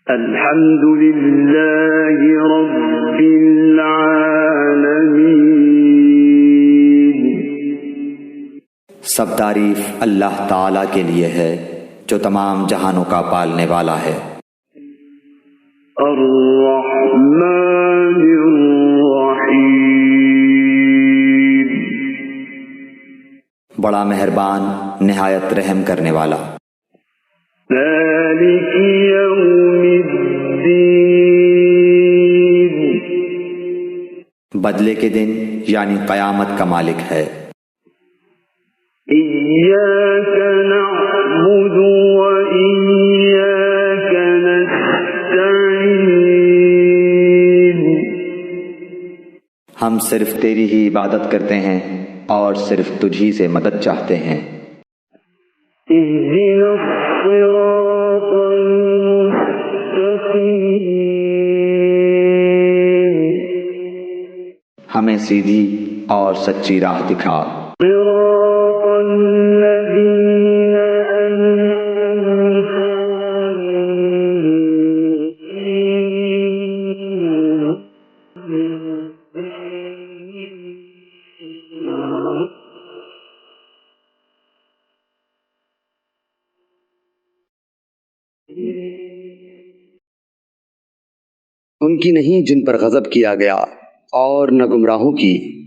الحمد لله رب العالمين. سب تعریف اللہ تعالیٰ کے لیے ہے جو تمام جہانوں کا پالنے والا ہے. الرحمن الرحیم. بڑا مہربان نہایت رحم کرنے والا. مالک یوم الدین. بدلے کے دن یعنی قیامت کا مالک ہے. ایاک نعبد و ایاک نستعین. ہم صرف تیری ہی عبادت کرتے ہیں اور صرف تجھی سے مدد چاہتے ہیں. اہدنا الصراط المستقیم. ہمیں سیدھی اور سچی راہ دکھا. صراط الذین انعمت علیہم. ان کی نہیں جن پر غضب کیا گیا اور نہ گمراہوں کی.